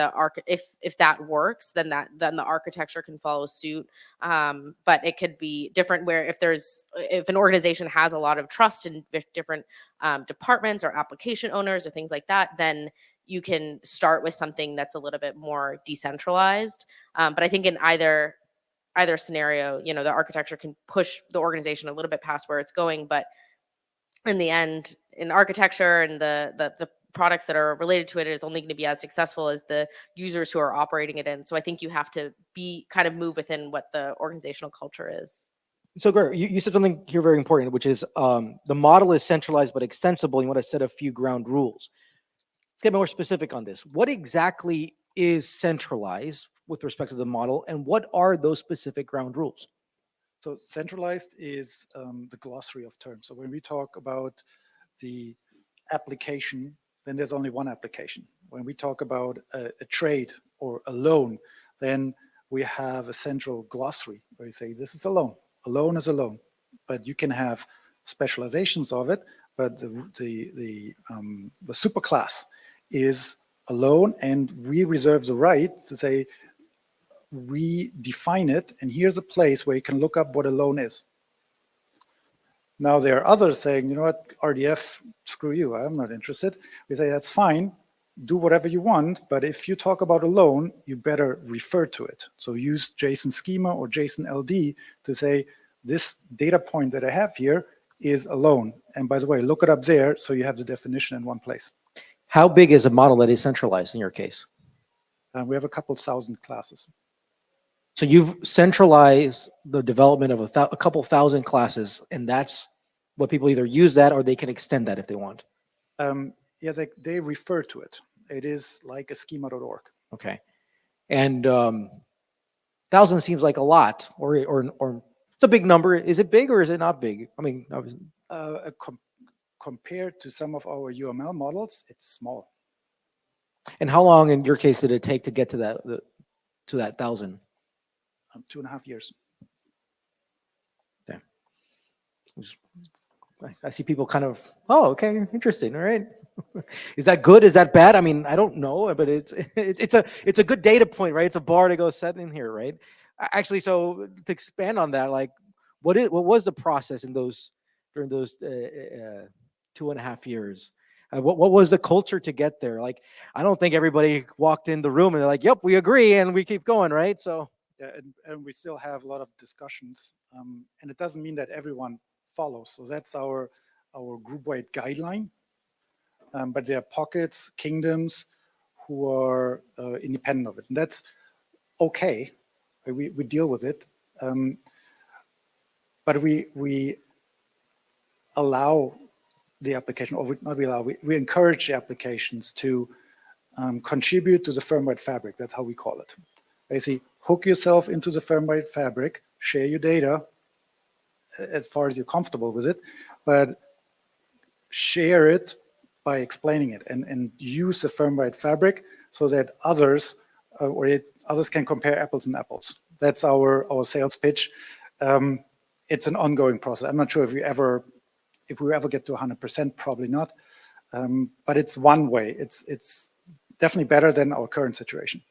if that works, then the architecture can follow suit. But it could be different where if an organization has a lot of trust in different departments or application owners or things like that, then you can start with something that's a little bit more decentralized. But I think in either scenario, the architecture can push the organization a little bit past where it's going. But in the end, in architecture and the products that are related to it is only going to be as successful as the users who are operating it in. So I think you have to move within what the organizational culture is. So, Gregor, you said something here very important, which is the model is centralized but extensible. You want to set a few ground rules. Let's get more specific on this. What exactly is centralized with respect to the model, and what are those specific ground rules? So centralized is the glossary of terms. So when we talk about the application, then there's only one application. When we talk about a trade or a loan, then we have a central glossary where we say this is a loan. A loan is a loan, but you can have specializations of it. But the superclass is a loan, and we reserve the right to say we define it, and here's a place where you can look up what a loan is. Now there are others saying, you know what, RDF, screw you, I'm not interested. We say that's fine, do whatever you want, but if you talk about a loan, you better refer to it. So use JSON schema or JSON LD to say, this data point that I have here is a loan. And by the way, look it up there so you have the definition in one place. How big is a model that is centralized in your case? We have a couple thousand classes. So you've centralized the development of a couple thousand classes, and that's what people either use that or they can extend that if they want. Yes, they refer to it. It is like a schema.org. Okay. And 1,000 seems like a lot, or it's a big number. Is it big or is it not big? I mean, compared to some of our UML models, it's small. And how long in your case did it take to get to that 1,000? 2.5 years. Okay. I see people kind of, oh, okay, interesting. All right. Is that good? Is that bad? I mean, I don't know, but it's a good data point, right? It's a bar to go set in here, right? Actually, so to expand on that, like, what was the process during those 2.5 years? What was the culture to get there? Like, I don't think everybody walked in the room and they're like, "Yep, we agree," and we keep going, right? So yeah, and we still have a lot of discussions, and it doesn't mean that everyone follows. So that's our group-wide guideline. But there are pockets, kingdoms who are independent of it, and that's okay. We deal with it, but we allow the application, or we encourage the applications to contribute to the firmware fabric. That's how we call it. Basically, hook yourself into the firmware fabric, share your data as far as you're comfortable with it, but share it by explaining it and use the firmware fabric so that others can compare apples and apples. That's our sales pitch. It's an ongoing process. I'm not sure if we ever get to 100%, probably not. But it's one way. It's definitely better than our current situation.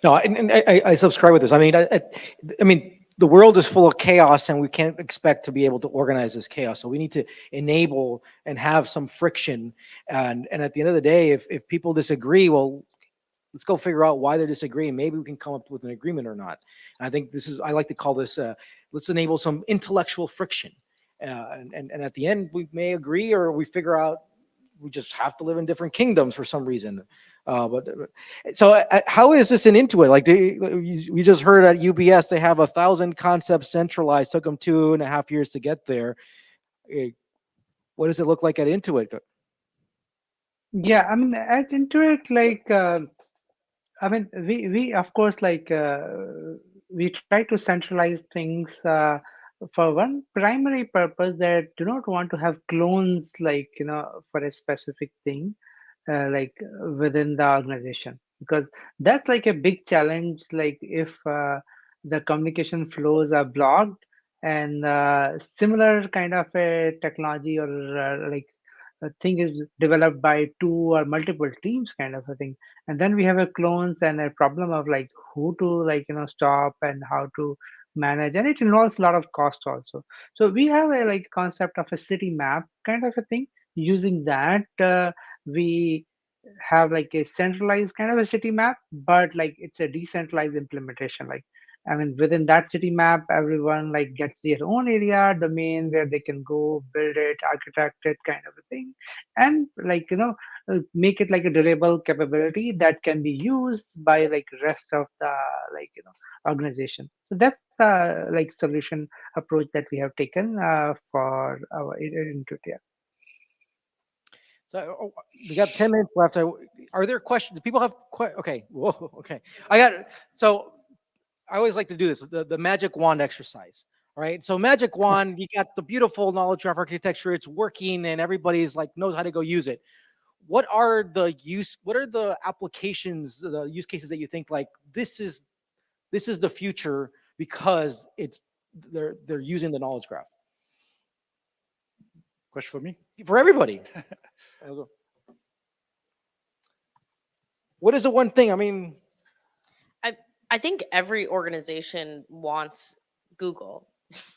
no, and I subscribe with this. I mean, the world is full of chaos, and we can't expect to be able to organize this chaos. So we need to enable and have some friction. And at the end of the day, if people disagree, well, let's go figure out why they're disagreeing. Maybe we can come up with an agreement or not. And I think I like to call this, let's enable some intellectual friction. And at the end, we may agree, or we figure out we just have to live in different kingdoms for some reason. So how is this in Intuit? Like, we just heard at UBS, they have 1,000 concepts centralized, took them 2.5 years to get there. What does it look like at Intuit? Yeah, I mean, at Intuit, like, I mean, we of course, like, we try to centralize things for one primary purpose, that do not want to have clones, like, for a specific thing, like within the organization, because that's like a big challenge. Like, if the communication flows are blocked, and similar kind of a technology, or like a thing is developed by two or multiple teams, kind of a thing, and then we have a clones and a problem of like who to, like, stop and how to manage, and it involves a lot of cost also. So we have a like concept of a city map kind of a thing. Using that, we have like a centralized kind of a city map, but like it's a decentralized implementation. Like, I mean, within that city map, everyone like gets their own area domain where they can go build it, architect it, kind of a thing, and like, make it like a durable capability that can be used by like rest of the, like, organization. So that's the like solution approach that we have taken for our Intuit. So we got 10 minutes left. Are there questions? Do people have okay. Whoa. Okay. So I always like to do this, the magic wand exercise. All right. So magic wand, you got the beautiful knowledge graph architecture. It's working and everybody's like knows how to go use it. What are the applications, the use cases that you think like this is the future because they're using the knowledge graph? Question for me? For everybody. What is the one thing? I mean, I think every organization wants Google.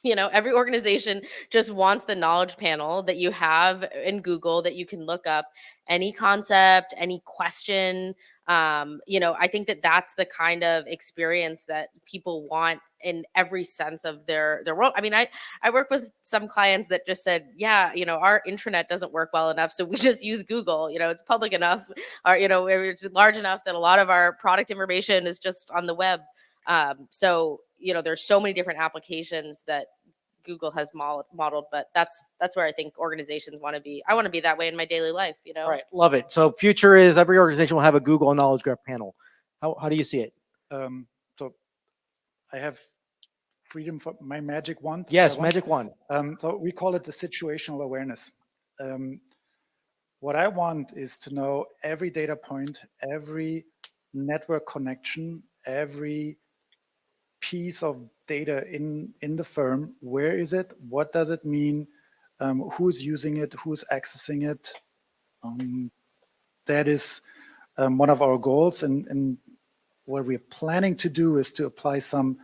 Every organization just wants the knowledge panel that you have in Google that you can look up any concept, any question. I think that that's the kind of experience that people want in every sense of their world. I mean, I work with some clients that just said, yeah, our intranet doesn't work well enough, so we just use Google. It's public enough, or it's large enough that a lot of our product information is just on the web. So there's so many different applications that Google has modeled, but that's where I think organizations want to be. I want to be that way in my daily life. All right, love it. So future is every organization will have a Google Knowledge Graph panel. How do you see it? So I have freedom for my magic wand. Yes, magic wand. So we call it the situational awareness. What I want is to know every data point, every network connection, every piece of data in the firm. Where is it? What does it mean? Who's using it? Who's accessing it? That is one of our goals. And what we're planning to do is to apply some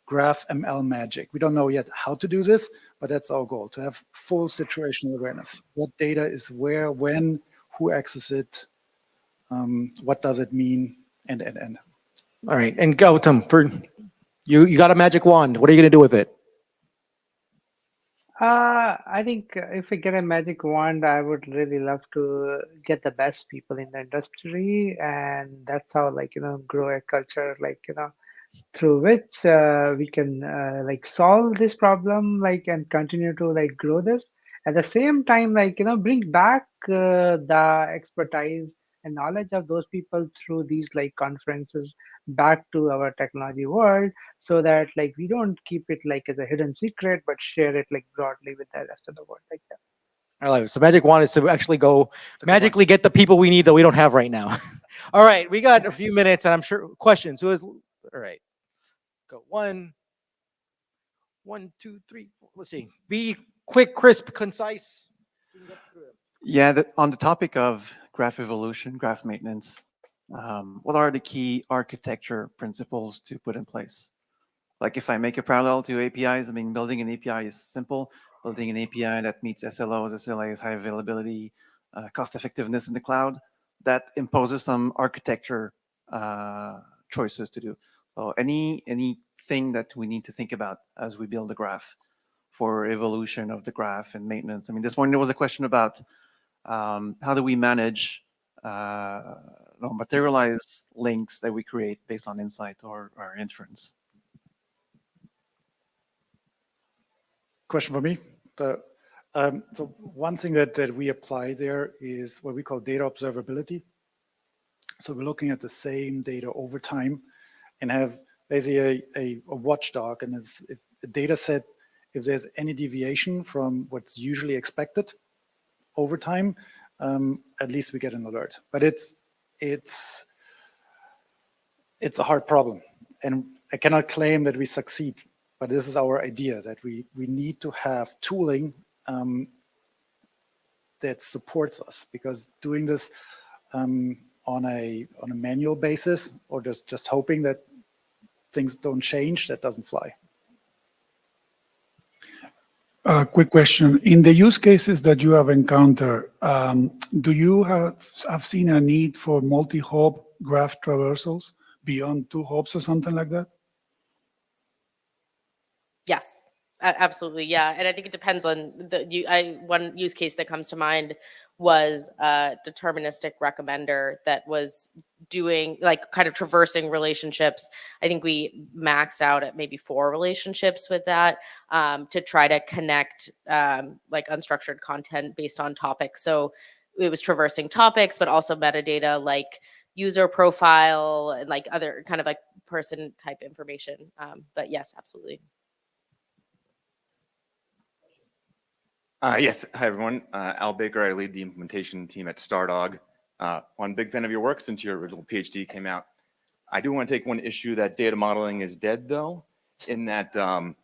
graph ML magic. We don't know yet how to do this, but that's our goal, to have full situational awareness. What data is where, when, who accesses it, what does it mean, and. All right, and Gautam, for you got a magic wand. What are you going to do with it? I think if we get a magic wand, I would really love to get the best people in the industry, and that's how, grow a culture, through which we can solve this problem, and continue to grow this. At the same time, bring back the expertise and knowledge of those people through these conferences back to our technology world, so that we don't keep it as a hidden secret, but share it broadly with the rest of the world like that. I love it. So magic wand is to actually go magically get the people we need that we don't have right now. All right, we got a few minutes, and I'm sure questions. Who is? All right, go 1, 2, 3, 4. Let's see. Be quick, crisp, concise. Yeah, on the topic of graph evolution, graph maintenance, what are the key architecture principles to put in place? Like if I make a parallel to APIs, I mean, building an API is simple. Building an API that meets SLOs, SLAs, high availability, cost effectiveness in the cloud, that imposes some architecture choices to do. So anything that we need to think about as we build a graph for evolution of the graph and maintenance. I mean, this morning there was a question about how do we manage materialized links that we create based on insight or inference. Question for me. So one thing that we apply there is what we call data observability. So we're looking at the same data over time and have basically a watchdog, and it's a data set. If there's any deviation from what's usually expected over time, at least we get an alert. But it's a hard problem, and I cannot claim that we succeed. But this is our idea, that we need to have tooling that supports us, because doing this on a manual basis or just hoping that things don't change, that doesn't fly. Quick question. In the use cases that you have encountered, do you have seen a need for multi-hop graph traversals beyond 2 hops or something like that? Yes, absolutely. Yeah. And I think it depends on one use case that comes to mind was a deterministic recommender that was doing kind of traversing relationships. I think we max out at maybe 4 relationships with that to try to connect unstructured content based on topics. So it was traversing topics, but also metadata like user profile and other kind of person type information. But yes, absolutely. Yes. Hi, everyone. Al Baker. I lead the implementation team at Stardog. One big fan of your work since your original PhD came out. I do want to take one issue that data modeling is dead, though, in that. Well,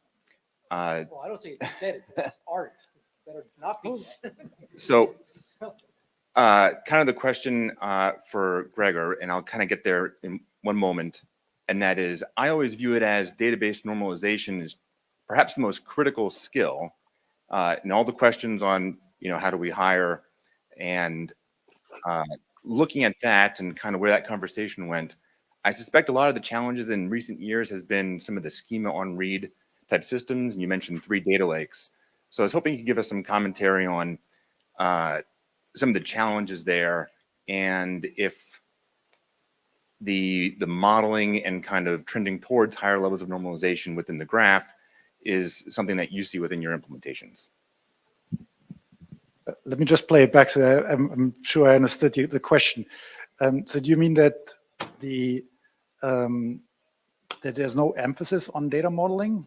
I don't say it's dead. It's art. It's better not be dead. So, kind of the question for Gregor, and I'll kind of get there in one moment. And that is, I always view it as database normalization is perhaps the most critical skill. And all the questions on, how do we hire, and looking at that and kind of where that conversation went, I suspect a lot of the challenges in recent years has been some of the schema on read type systems. And you mentioned 3 data lakes. So I was hoping you could give us some commentary on some of the challenges there, and if the modeling and kind of trending towards higher levels of normalization within the graph is something that you see within your implementations. Let me just play it back so I'm sure I understood the question. So do you mean that that there's no emphasis on data modeling?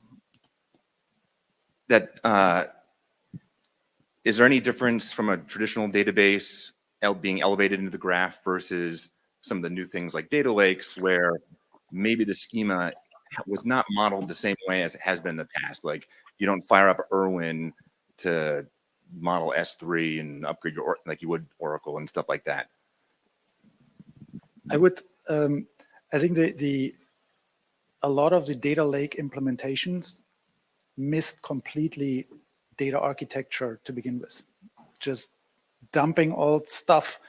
That is there any difference from a traditional database being elevated into the graph versus some of the new things like data lakes, where maybe the schema was not modeled the same way as it has been in the past? Like, you don't fire up Irwin to model S3 and upgrade your, like you would Oracle and stuff like that. I would, I think a lot of the data lake implementations missed completely data architecture to begin with. Just dumping old stuff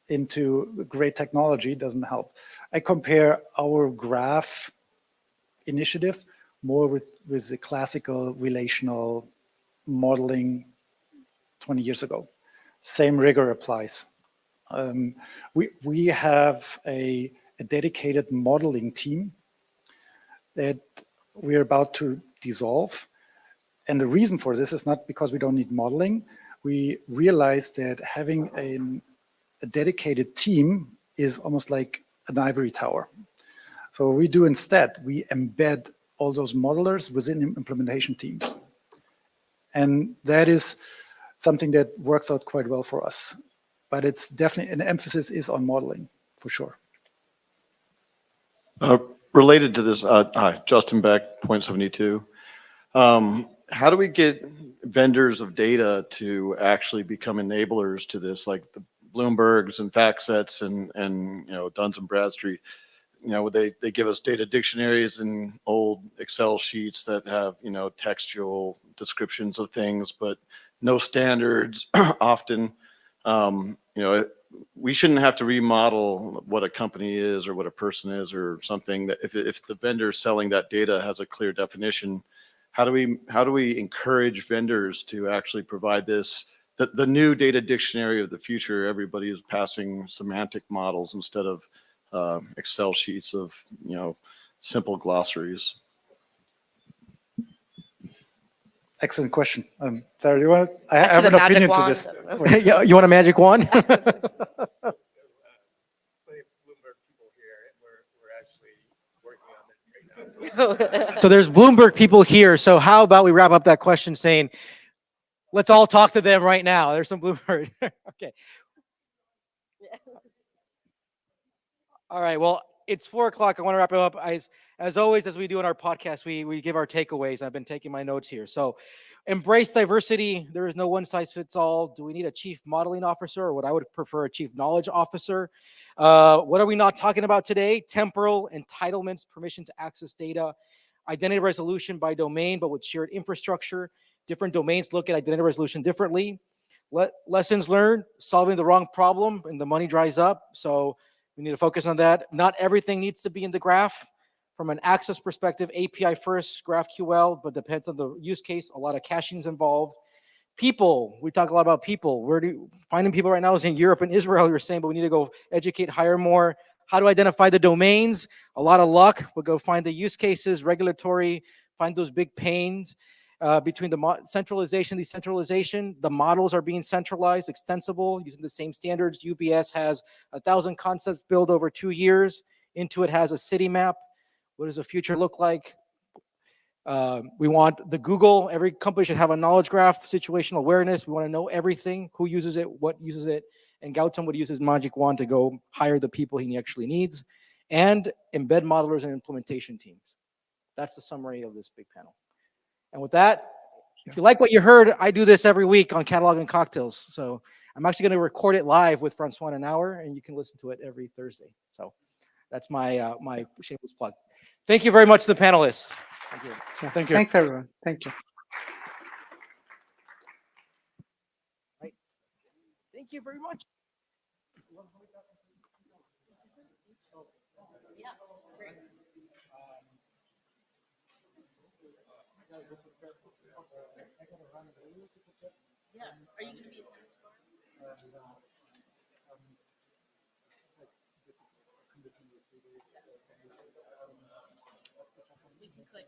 into great technology doesn't help. I compare our graph initiative more with the classical relational modeling 20 years ago. Same rigor applies. We have a dedicated modeling team that we're about to dissolve. And the reason for this is not because we don't need modeling. We realize that having a dedicated team is almost like an ivory tower. So what we do instead, we embed all those modelers within implementation teams. And that is something that works out quite well for us. But it's definitely, an emphasis is on modeling, for sure. Related to this, hi, Justin Beck, Point72. How do we get vendors of data to actually become enablers to this, like the Bloombergs and FactSets and Duns and Bradstreet? They give us data dictionaries and old Excel sheets that have textual descriptions of things, but no standards often. We shouldn't have to remodel what a company is or what a person is or something. That if the vendor selling that data has a clear definition, how do we encourage vendors to actually provide this, the new data dictionary of the future? Everybody is passing semantic models instead of Excel sheets of simple glossaries. Excellent question. Sarah, do you want? I have an opinion to this. Yeah, you want a magic wand? So there's Bloomberg people here. So how about we wrap up that question saying, let's all talk to them right now. There's some Bloomberg. Okay. All right. Well, it's 4 o'clock. I want to wrap it up. As always, as we do in our podcast, we give our takeaways. I've been taking my notes here. So embrace diversity. There is no one size fits all. Do we need a chief modeling officer, or what I would prefer, a chief knowledge officer? What are we not talking about today? Temporal entitlements, permission to access data, identity resolution by domain, but with shared infrastructure. Different domains look at identity resolution differently. Lessons learned, solving the wrong problem, and the money dries up. So we need to focus on that. Not everything needs to be in the graph. From an access perspective, API first, GraphQL, but depends on the use case. A lot of caching is involved. People, we talk a lot about people. Finding people right now is in Europe and Israel, you're saying, but we need to go educate, hire more. How to identify the domains? A lot of luck. We'll go find the use cases, regulatory, find those big pains. Between the centralization, decentralization, the models are being centralized, extensible, using the same standards. UBS has 1,000 concepts built over 2 years. Intuit has a city map. What does the future look like? We want the Google. Every company should have a knowledge graph, situational awareness. We want to know everything, who uses it, what uses it. And Gautam would use his magic wand to go hire the people he actually needs and embed modelers and implementation teams. That's the summary of this big panel. And with that, if you like what you heard, I do this every week on Catalog and Cocktails. So I'm actually going to record it live with Francois in an hour, and you can listen to it every Thursday. So That's my my shameless plug. Thank you very much to the panelists. Thank you. Yeah. Thank you. Thanks, everyone. Thank you. Thank you very much. Yeah. Are you going to be attending tomorrow? We can click.